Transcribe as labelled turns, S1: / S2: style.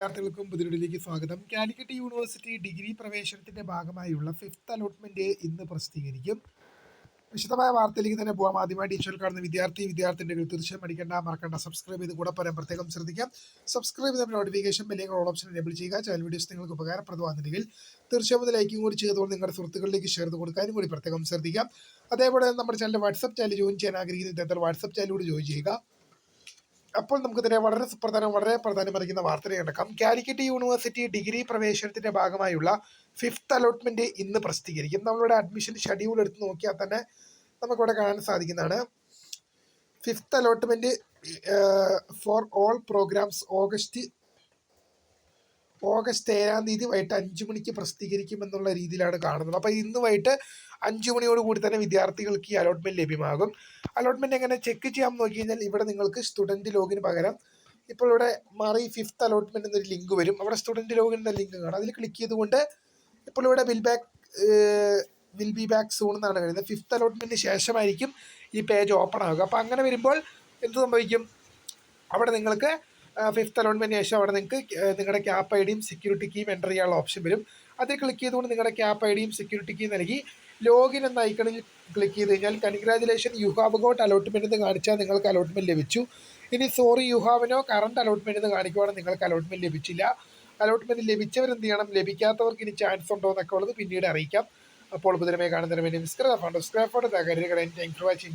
S1: വിദ്യാർത്ഥികൾക്കും പുതിയൊരിലേക്ക് സ്വാഗതം. Calicut university degree പ്രവേശനത്തിന്റെ ഭാഗമായുള്ള ഫിഫ്ത്ത് അലോട്ട്മെന്റ് ഇന്ന് പ്രസിദ്ധീകരിക്കും. വിശദമായ വാർത്തയിലേക്ക് തന്നെ പോകാം. ആദ്യമായി ടീച്ചർ കാണുന്ന വിദ്യാർത്ഥിനികൾ തീർച്ചയായും മറക്കണ്ട സബ്സ്ക്രൈബ് ചെയ്ത് കൂടെ പറയാൻ പ്രത്യേകം ശ്രദ്ധിക്കാം. സബ്സ്ക്രൈബ് ചെയ്ത നോട്ടിഫിക്കേഷൻ ബെല്ലിംഗ് ഓൾ ഓപ്ഷൻ എനേബിൾ ചെയ്യുക. ചാനൽ വീഡിയോസ് നിങ്ങൾക്ക് ഉപകാരപ്രദമാകുന്നുണ്ടെങ്കിൽ തീർച്ചയായും ലൈക്കും കൂടി ചെയ്തുകൊണ്ട് നിങ്ങളുടെ സുഹൃത്തുക്കളിലേക്ക് ഷെയർ ചെയ്ത് കൊടുക്കാനും കൂടി പ്രത്യേകം ശ്രദ്ധിക്കാം. അതേപോലെ നമ്മുടെ ചാനൽ വാട്സ്ആപ്പ് ചാനൽ ജോയിൻ ചെയ്യാൻ ആഗ്രഹിക്കുന്ന വിദ്യാർത്ഥികൾ വാട്സ്ആപ്പ് ചാനലിലൂടെ ജോയിൻ ചെയ്യുക. അപ്പോൾ നമുക്ക് തന്നെ വളരെ പ്രാധാന്യമറിയിക്കുന്ന വാർത്തയെ നടക്കാം. കാലിക്കറ്റ് യൂണിവേഴ്സിറ്റി ഡിഗ്രി പ്രവേശനത്തിന്റെ ഭാഗമായുള്ള ഫിഫ്ത്ത് അലോട്ട്മെന്റ് ഇന്ന് പ്രസിദ്ധീകരിക്കും. നമ്മളുടെ അഡ്മിഷൻ ഷെഡ്യൂൾ എടുത്ത് നോക്കിയാൽ തന്നെ നമുക്കിവിടെ കാണാൻ സാധിക്കുന്നതാണ്. Fifth allotment for all programs August 7-ാം തീയതി വൈകിട്ട് 5 മണിക്ക് പ്രസിദ്ധീകരിക്കുമെന്നുള്ള രീതിയിലാണ് കാണുന്നത്. അപ്പോൾ ഇന്ന് വൈകിട്ട് 5 മണിയോടുകൂടി തന്നെ വിദ്യാർത്ഥികൾക്ക് ഈ അലോട്ട്മെന്റ് ലഭ്യമാകും. അലോട്ട്മെന്റ് എങ്ങനെ ചെക്ക് ചെയ്യാമെന്ന് നോക്കി കഴിഞ്ഞാൽ ഇവിടെ നിങ്ങൾക്ക് സ്റ്റുഡൻറ്റ് ലോഗിന് പകരം ഇപ്പോൾ ഇവിടെ മാറി ഫിഫ്ത്ത് അലോട്ട്മെന്റ് എന്നൊരു ലിങ്ക് വരും. അവിടെ സ്റ്റുഡൻറ്റ് ലോഗിൻ എന്ന ലിങ്ക് കാണാം. അതിൽ ക്ലിക്ക് ചെയ്തുകൊണ്ട് ഇപ്പോൾ ഇവിടെ വിൽ ബി ബാക്ക് സൂൺ എന്നാണ് കഴിയുന്നത്. ഫിഫ്ത്ത് അലോട്ട്മെന്റിന് ശേഷമായിരിക്കും ഈ പേജ് ഓപ്പൺ ആകുക. അപ്പോൾ അങ്ങനെ വരുമ്പോൾ എന്ത് സംഭവിക്കും? അവിടെ നിങ്ങൾക്ക് ഫിഫ്ത്ത് അലോട്ട്മെന്റിന് ശേഷം അവിടെ നിങ്ങൾക്ക് നിങ്ങളുടെ ക്യാപ്പ് ഐ ഡിയും സെക്യൂരിറ്റി കീയും എൻ്റർ ചെയ്യാനുള്ള ഓപ്ഷൻ വരും. അതിൽ ക്ലിക്ക് ചെയ്തുകൊണ്ട് നിങ്ങളുടെ ക്യാപ്പ് ഐ ഡിയും സെക്യൂരിറ്റി കീയും നൽകി ലോഗിൻ എന്ന ഐക്കണിൽ ക്ലിക്ക് ചെയ്ത് കഴിഞ്ഞാൽ congratulation you have got allotment എന്ന് കാണിച്ചാൽ നിങ്ങൾക്ക് അലോട്ട്മെന്റ് ലഭിച്ചു. ഇനി sorry you have no current allotment എന്ന് കാണിക്കുവാണെങ്കിൽ നിങ്ങൾക്ക് അലോട്ട്മെന്റ് ലഭിച്ചില്ല. അലോട്ട്മെന്റ് ലഭിച്ചവരെന്ത് ചെയ്യണം, ലഭിക്കാത്തവർക്ക് ഇനി ചാൻസ് ഉണ്ടോ എന്നൊക്കെ ഉള്ളത് പിന്നീട് അറിയിക്കാം. അപ്പോൾ പുതിയമായി കാണുന്നതിന് വേണ്ടി താങ്ക് ഫോർ വാച്ചിങ്.